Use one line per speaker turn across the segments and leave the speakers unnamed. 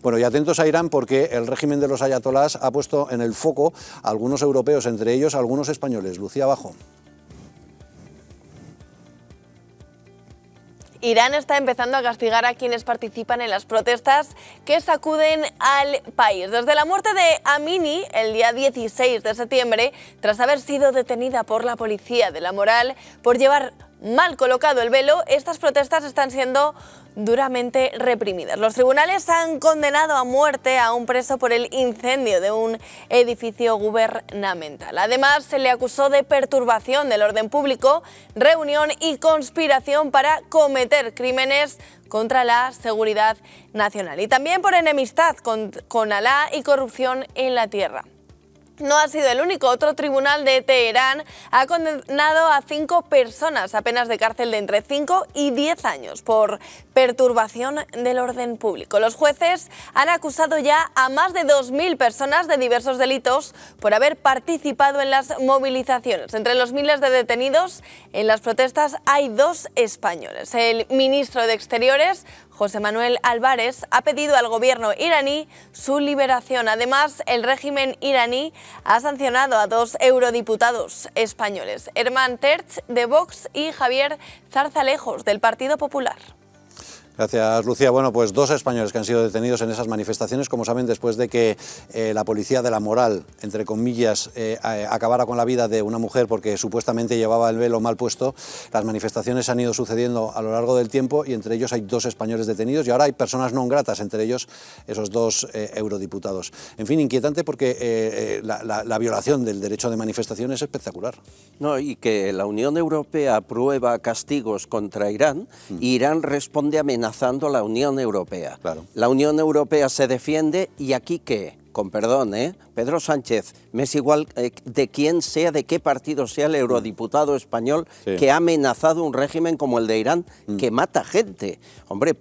Bueno, y atentos a Irán porque el régimen de los ayatolás ha puesto en el foco a algunos europeos, entre ellos a algunos españoles. Lucía Bajo.
Irán está empezando a castigar a quienes participan en las protestas que sacuden al país. Desde la muerte de Amini, el día 16 de septiembre, tras haber sido detenida por la policía de la moral por llevar mal colocado el velo, estas protestas están siendo duramente reprimidas. Los tribunales han condenado a muerte a un preso por el incendio de un edificio gubernamental. Además, se le acusó de perturbación del orden público, reunión y conspiración para cometer crímenes contra la seguridad nacional y también por enemistad con Alá y corrupción en la tierra. No ha sido el único. Otro tribunal de Teherán ha condenado a 5 personas a penas de cárcel de entre 5 y 10 años por perturbación del orden público. Los jueces han acusado ya a más de 2.000 personas de diversos delitos por haber participado en las movilizaciones. Entre los miles de detenidos en las protestas hay 2 españoles. El ministro de Exteriores, José Manuel Álvarez, ha pedido al gobierno iraní su liberación. Además, el régimen iraní ha sancionado a 2 eurodiputados españoles, Herman Tertsch de Vox y Javier Zarzalejos del Partido Popular.
Gracias, Lucía. Bueno, pues 2 españoles que han sido detenidos en esas manifestaciones, como saben, después de que la policía de la moral, entre comillas, acabara con la vida de una mujer porque supuestamente llevaba el velo mal puesto. Las manifestaciones han ido sucediendo a lo largo del tiempo y entre ellos hay 2 españoles detenidos y ahora hay personas non gratas, entre ellos esos 2 eurodiputados. En fin, inquietante porque la violación del derecho de manifestación es espectacular.
No, y que la Unión Europea aprueba castigos contra Irán y Irán responde amenazando a la Unión Europea.
Claro.
La Unión Europea se defiende y aquí ¿qué? Con perdón, Pedro Sánchez, me es igual de quién sea, de qué partido sea el eurodiputado español que ha amenazado un régimen como el de Irán, que mata gente. Hombre,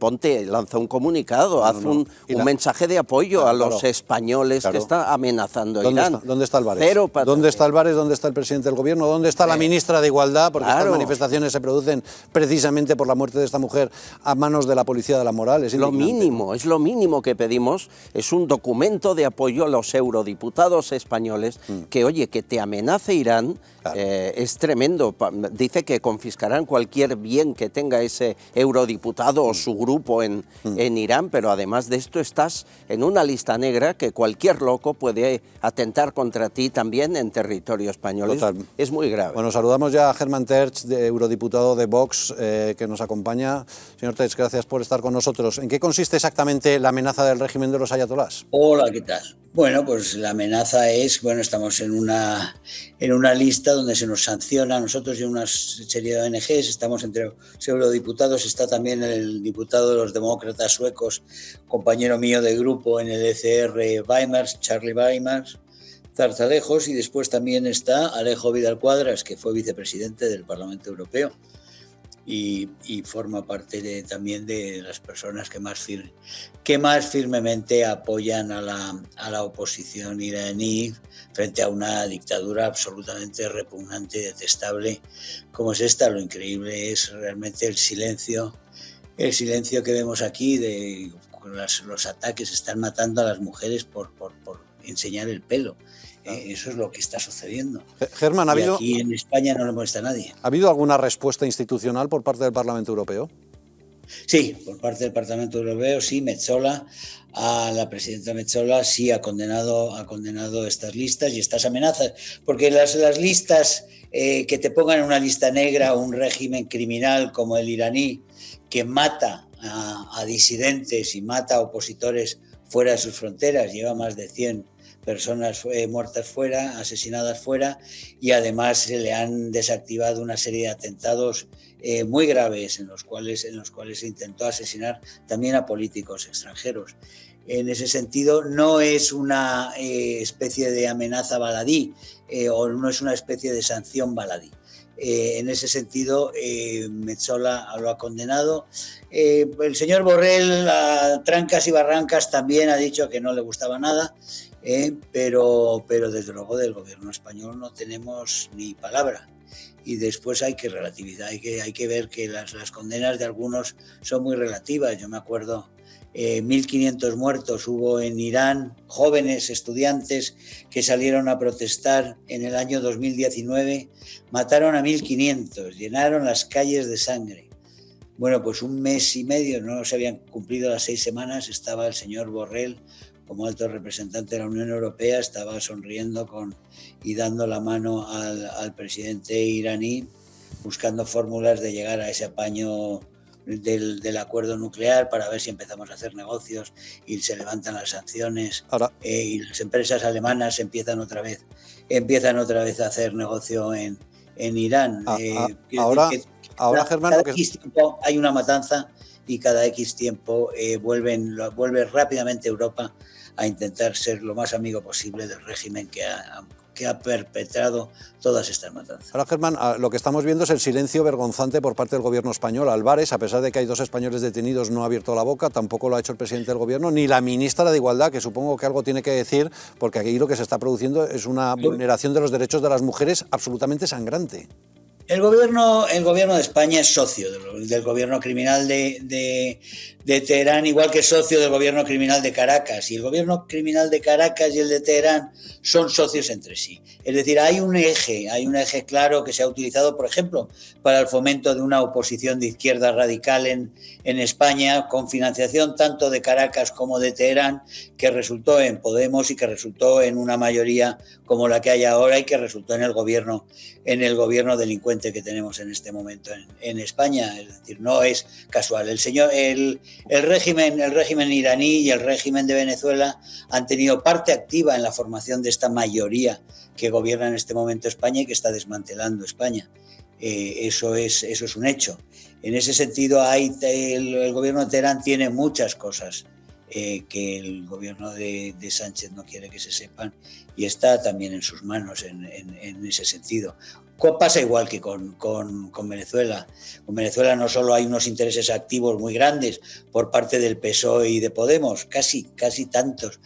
lanza un comunicado, haz un mensaje de apoyo a los españoles que está amenazando a Irán.
¿Dónde está Álvarez? ¿Dónde está Álvarez? ¿Dónde está el presidente del gobierno? ¿Dónde está la ministra de Igualdad? Porque estas manifestaciones se producen precisamente por la muerte de esta mujer a manos de la policía de la moral. Es
lo mínimo que pedimos, es un documento de apoyo a los eurodiputados españoles que, oye, que te amenace Irán, es tremendo. Dice que confiscarán cualquier bien que tenga ese eurodiputado o su grupo en Irán, pero además de esto estás en una lista negra que cualquier loco puede atentar contra ti también en territorio español. Es muy grave.
Bueno, saludamos ya a Herman Tertsch, eurodiputado de Vox, que nos acompaña. Señor Tertsch, gracias por estar con nosotros. ¿En qué consiste exactamente la amenaza del régimen de los ayatolás?
Hola, ¿qué tal? Bueno, pues la amenaza es, estamos en una lista donde se nos sanciona a nosotros y una serie de ONGs, estamos entre los eurodiputados, está también el diputado de los demócratas suecos, compañero mío de grupo en el ECR, Weimars, Charlie Weimars, Zarzalejos, y después también está Alejo Vidal Quadras, que fue vicepresidente del Parlamento Europeo. Y forma parte también de las personas que más firmemente apoyan a la oposición iraní frente a una dictadura absolutamente repugnante y detestable como es esta. Lo increíble es realmente el silencio que vemos aquí los ataques. Están matando a las mujeres por enseñar el pelo. Eso es lo que está sucediendo.
Germán,
aquí en España no le molesta a nadie.
¿Ha habido alguna respuesta institucional por parte del Parlamento Europeo?
Sí, por parte del Parlamento Europeo, sí. La presidenta Metsola sí ha condenado estas listas y estas amenazas, porque las listas que te pongan en una lista negra un régimen criminal como el iraní, que mata a disidentes y mata a opositores fuera de sus fronteras, lleva más de 100 personas muertas fuera, asesinadas fuera, y además se le han desactivado una serie de atentados muy graves en los cuales se intentó asesinar también a políticos extranjeros. En ese sentido, no es una especie de amenaza baladí o no es una especie de sanción baladí. En ese sentido, Metsola lo ha condenado. El señor Borrell, a trancas y barrancas, también ha dicho que no le gustaba nada. Pero desde luego del gobierno español no tenemos ni palabra. Y después hay que relativizar, hay que ver que las condenas de algunos son muy relativas. Yo me acuerdo 1.500 muertos hubo en Irán, jóvenes estudiantes que salieron a protestar en el año 2019, mataron a 1.500, llenaron las calles de sangre. Bueno, pues un mes y medio, no se habían cumplido las 6 semanas, estaba el señor Borrell como alto representante de la Unión Europea, estaba sonriendo y dando la mano al presidente iraní, buscando fórmulas de llegar a ese apaño del acuerdo nuclear para ver si empezamos a hacer negocios y se levantan las sanciones. Ahora, y las empresas alemanas empiezan otra vez a hacer negocio en Irán.
Ahora, Germán,
cada X tiempo hay una matanza y cada X tiempo vuelve rápidamente Europa a intentar ser lo más amigo posible del régimen que ha perpetrado todas estas matanzas.
Ahora, Germán, lo que estamos viendo es el silencio vergonzante por parte del gobierno español. Álvarez, a pesar de que hay 2 españoles detenidos, no ha abierto la boca, tampoco lo ha hecho el presidente del gobierno, ni la ministra de Igualdad, que supongo que algo tiene que decir, porque aquí lo que se está produciendo es una vulneración de los derechos de las mujeres absolutamente sangrante.
El gobierno de España es socio del gobierno criminal de Teherán, igual que socio del gobierno criminal de Caracas. Y el gobierno criminal de Caracas y el de Teherán son socios entre sí. Es decir, hay un eje claro que se ha utilizado, por ejemplo, para el fomento de una oposición de izquierda radical en España, con financiación tanto de Caracas como de Teherán, que resultó en Podemos y que resultó en una mayoría como la que hay ahora y que resultó en el gobierno delincuente que tenemos en este momento en España. Es decir, no es casual. El régimen iraní y el régimen de Venezuela han tenido parte activa en la formación de esta mayoría que gobierna en este momento España y que está desmantelando España. Eso es un hecho. En ese sentido, el gobierno de Teherán tiene muchas cosas que el gobierno de Sánchez no quiere que se sepan, y está también en sus manos en ese sentido. Pasa igual que con Venezuela. Con Venezuela no solo hay unos intereses activos muy grandes por parte del PSOE y de Podemos, casi tantos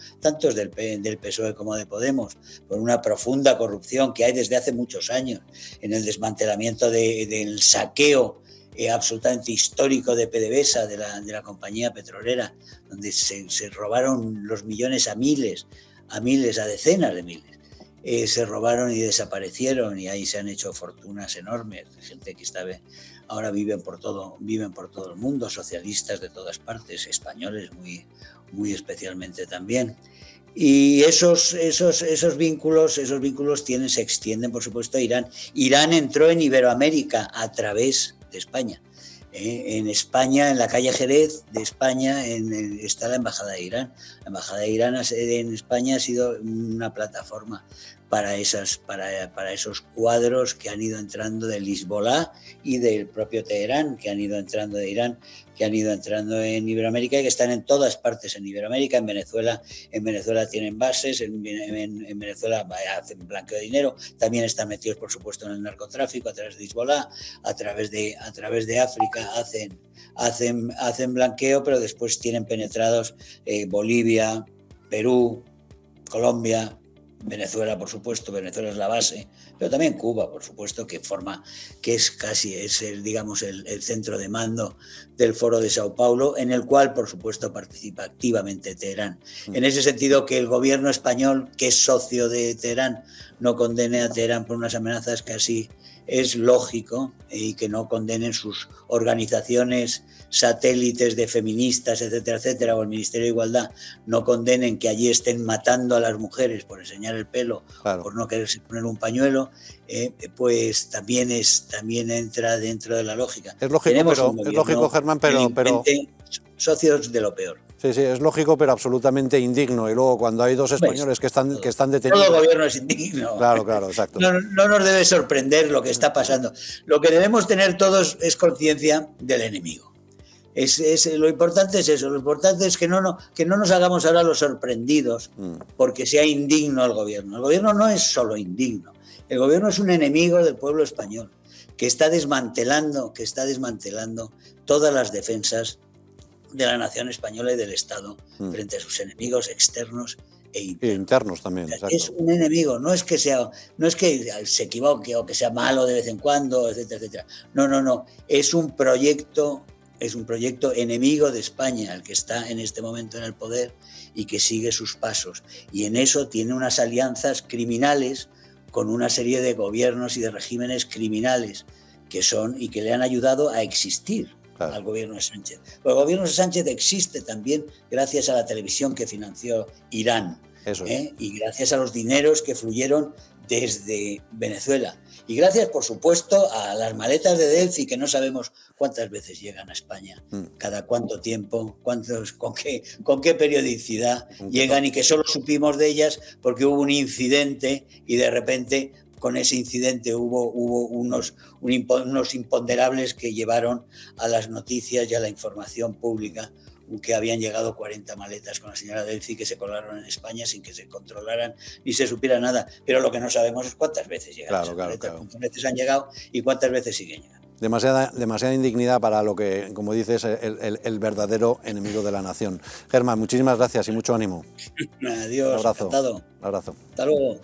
del PSOE como de Podemos, por una profunda corrupción que hay desde hace muchos años en el desmantelamiento del saqueo absolutamente histórico de PDVSA, de la compañía petrolera, donde se robaron los millones a miles, a decenas de miles. Se robaron y desaparecieron, y ahí se han hecho fortunas enormes. Gente que ahora viven por todo el mundo, socialistas de todas partes, españoles muy especialmente también. Y esos vínculos se extienden, por supuesto, a Irán. Irán entró en Iberoamérica a través de España. En España, en la calle Jerez de España, está la Embajada de Irán. La Embajada de Irán en España ha sido una plataforma para esos cuadros que han ido entrando del Hezbollah y del propio Teherán, que han ido entrando de Irán, que han ido entrando en Iberoamérica y que están en todas partes en Iberoamérica. En Venezuela tienen bases, en Venezuela hacen blanqueo de dinero, también están metidos, por supuesto, en el narcotráfico a través de Hezbollah, a través de África hacen blanqueo, pero después tienen penetrados Bolivia, Perú, Colombia, Venezuela, por supuesto. Venezuela es la base, pero también Cuba, por supuesto, que es el centro de mando del Foro de Sao Paulo, en el cual, por supuesto, participa activamente Teherán. En ese sentido, que el gobierno español, que es socio de Teherán, no condene a Teherán por unas amenazas, casi es lógico, y que no condenen sus organizaciones satélites de feministas, etcétera, etcétera, o el Ministerio de Igualdad, no condenen que allí estén matando a las mujeres por enseñar el pelo, claro, por no quererse poner un pañuelo, pues también entra dentro de la lógica.
Es lógico, Germán, pero
socios de lo peor.
Sí, es lógico, pero absolutamente indigno. Y luego, cuando hay 2 españoles que están detenidos...
Todo gobierno es indigno.
Claro, exacto.
No nos debe sorprender lo que está pasando. Lo que debemos tener todos es conciencia del enemigo. Lo importante es eso. Lo importante es que no nos hagamos ahora los sorprendidos porque sea indigno el gobierno. El gobierno no es solo indigno. El gobierno es un enemigo del pueblo español que está desmantelando todas las defensas de la nación española y del Estado frente a sus enemigos externos e
internos también. Exacto.
Es un enemigo, no es que se equivoque o que sea malo de vez en cuando, etcétera, etcétera. No. Es un proyecto es un proyecto enemigo de España, el que está en este momento en el poder y que sigue sus pasos. Y en eso tiene unas alianzas criminales con una serie de gobiernos y de regímenes criminales que son y que le han ayudado a existir al gobierno de Sánchez. El gobierno de Sánchez existe también gracias a la televisión que financió Irán.
Eso es.
Y gracias a los dineros que fluyeron desde Venezuela. Y gracias, por supuesto, a las maletas de Delphi, que no sabemos cuántas veces llegan a España, cada cuánto tiempo, con qué periodicidad llegan, y que solo supimos de ellas porque hubo un incidente y de repente con ese incidente hubo unos imponderables que llevaron a las noticias y a la información pública que habían llegado 40 maletas con la señora Delphi que se colaron en España sin que se controlaran ni se supiera nada. Pero lo que no sabemos es cuántas veces llegaron esas maletas, cuántas veces han llegado y cuántas veces siguen llegando.
Demasiada indignidad para lo que, como dices, el verdadero enemigo de la nación. Germán, muchísimas gracias y mucho ánimo.
Adiós,
un abrazo.
encantado.
Un abrazo.
Hasta luego.